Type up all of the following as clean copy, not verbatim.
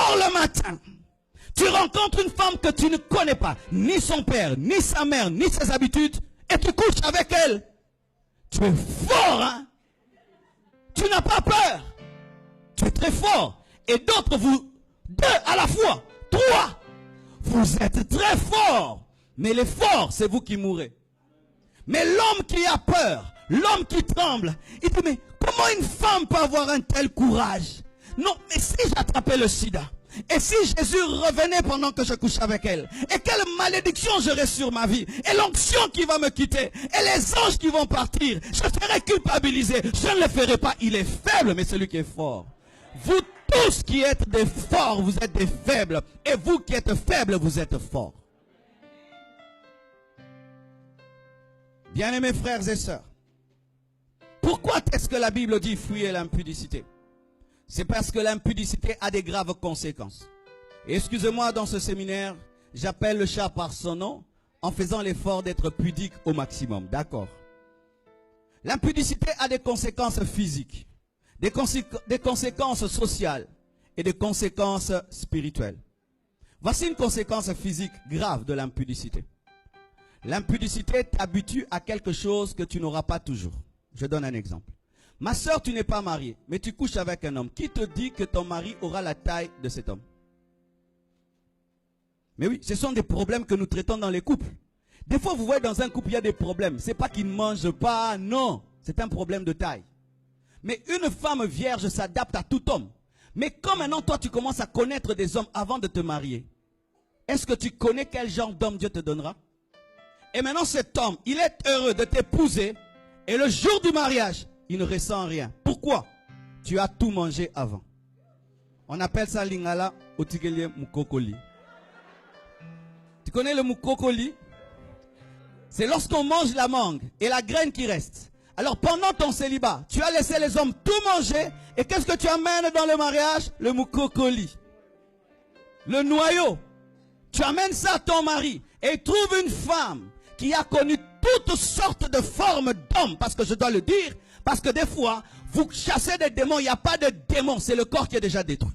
sors le matin, tu rencontres une femme que tu ne connais pas, ni son père, ni sa mère, ni ses habitudes, et tu couches avec elle. Tu es fort, hein? Tu n'as pas peur. Tu es très fort. Et d'autres, vous, 2 à la fois, 3, vous êtes très forts. Mais les forts, c'est vous qui mourrez. Mais l'homme qui a peur, l'homme qui tremble, il dit, mais comment une femme peut avoir un tel courage? Non, mais si j'attrapais le sida, et si Jésus revenait pendant que je couche avec elle, et quelle malédiction j'aurais sur ma vie, et l'onction qui va me quitter, et les anges qui vont partir, je serai culpabilisé. Je ne le ferai pas. Il est faible, mais celui qui est fort. Vous tous qui êtes des forts, vous êtes des faibles. Et vous qui êtes faibles, vous êtes forts. Bien-aimés frères et sœurs, pourquoi est-ce que la Bible dit fuyez l'impudicité? C'est parce que l'impudicité a des graves conséquences. Et excusez-moi, dans ce séminaire, j'appelle le chat par son nom en faisant l'effort d'être pudique au maximum. D'accord? L'impudicité a des conséquences physiques, des conséquences sociales et des conséquences spirituelles. Voici une conséquence physique grave de l'impudicité. L'impudicité t'habitue à quelque chose que tu n'auras pas toujours. Je donne un exemple. Ma soeur, tu n'es pas mariée, mais tu couches avec un homme. Qui te dit que ton mari aura la taille de cet homme? Mais oui, ce sont des problèmes que nous traitons dans les couples. Des fois, vous voyez dans un couple, il y a des problèmes. Ce n'est pas qu'il ne mange pas, non. C'est un problème de taille. Mais une femme vierge s'adapte à tout homme. Mais quand maintenant, toi, tu commences à connaître des hommes avant de te marier, est-ce que tu connais quel genre d'homme Dieu te donnera? Et maintenant, cet homme, il est heureux de t'épouser. Et le jour du mariage, il ne ressent rien. Pourquoi? Tu as tout mangé avant. On appelle ça lingala otigele mukokoli. Tu connais le mukokoli? C'est lorsqu'on mange la mangue et la graine qui reste. Alors pendant ton célibat, tu as laissé les hommes tout manger. Et qu'est-ce que tu amènes dans le mariage? Le mukokoli. Le noyau. Tu amènes ça à ton mari. Et trouve une femme qui a connu toutes sortes de formes d'hommes. Parce que je dois le dire. Parce que des fois, vous chassez des démons. Il n'y a pas de démons. C'est le corps qui est déjà détruit.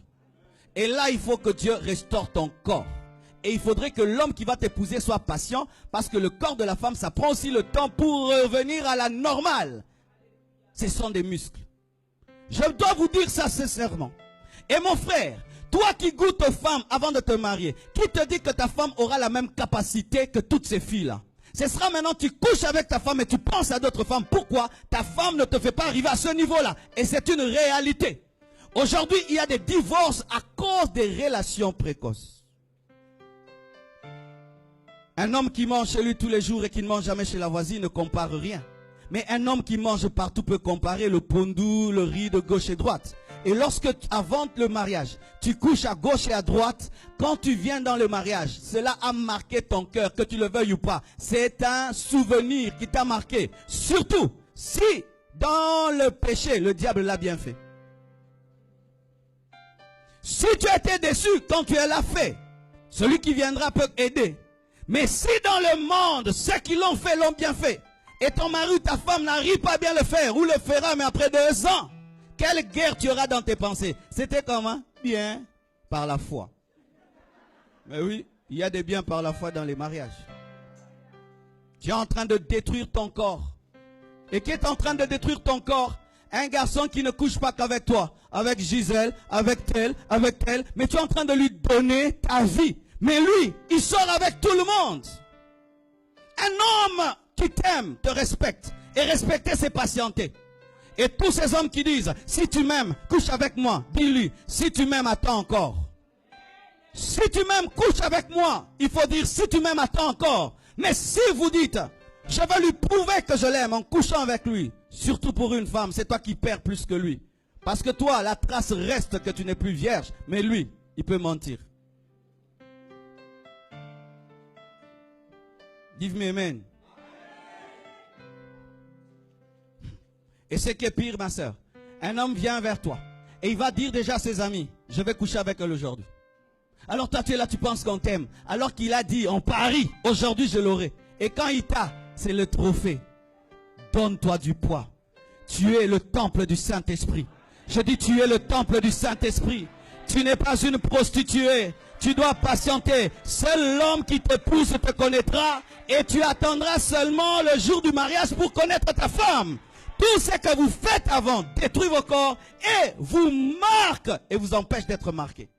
Et là, il faut que Dieu restaure ton corps. Et il faudrait que l'homme qui va t'épouser soit patient. Parce que le corps de la femme, ça prend aussi le temps pour revenir à la normale. Ce sont des muscles. Je dois vous dire ça sincèrement. Et mon frère, toi qui goûtes aux femmes avant de te marier, qui te dit que ta femme aura la même capacité que toutes ces filles-là? Ce sera maintenant tu couches avec ta femme et tu penses à d'autres femmes. Pourquoi? Ta femme ne te fait pas arriver à ce niveau-là. Et c'est une réalité. Aujourd'hui, il y a des divorces à cause des relations précoces. Un homme qui mange chez lui tous les jours et qui ne mange jamais chez la voisine ne compare rien. Mais un homme qui mange partout peut comparer le pondu, le riz de gauche et droite. Et lorsque, avant le mariage, tu couches à gauche et à droite, quand tu viens dans le mariage, cela a marqué ton cœur, que tu le veuilles ou pas. C'est un souvenir qui t'a marqué. Surtout, si dans le péché, le diable l'a bien fait. Si tu as été déçu quand tu l'as fait, celui qui viendra peut aider. Mais si dans le monde, ceux qui l'ont fait l'ont bien fait, et ton mari ou ta femme n'arrive pas bien le faire, ou le fera, mais après 2 ans, quelle guerre tu auras dans tes pensées? C'était comment? Bien, par la foi. Mais oui, il y a des biens par la foi dans les mariages. Tu es en train de détruire ton corps. Et qui est en train de détruire ton corps? Un garçon qui ne couche pas qu'avec toi, avec Gisèle, avec tel, mais tu es en train de lui donner ta vie. Mais lui, il sort avec tout le monde. Un homme qui t'aime, te respecte. Et respecter, c'est patienter. Et tous ces hommes qui disent, si tu m'aimes, couche avec moi. Dis-lui, si tu m'aimes, attends encore. Si tu m'aimes, couche avec moi. Il faut dire, si tu m'aimes, attends encore. Mais si vous dites, je vais lui prouver que je l'aime en couchant avec lui. Surtout pour une femme, c'est toi qui perds plus que lui. Parce que toi, la trace reste que tu n'es plus vierge. Mais lui, il peut mentir. Give me amen. Et ce qui est pire, ma soeur, un homme vient vers toi et il va dire déjà à ses amis, je vais coucher avec elle aujourd'hui. Alors toi tu es là, tu penses qu'on t'aime. Alors qu'il a dit, on parie, aujourd'hui je l'aurai. Et quand il t'a, c'est le trophée. Donne-toi du poids. Tu es le temple du Saint-Esprit. Je dis, tu es le temple du Saint-Esprit. Tu n'es pas une prostituée. Tu dois patienter. Seul l'homme qui t'épouse te connaîtra et tu attendras seulement le jour du mariage pour connaître ta femme. Tout ce que vous faites avant détruit vos corps et vous marque et vous empêche d'être marqué.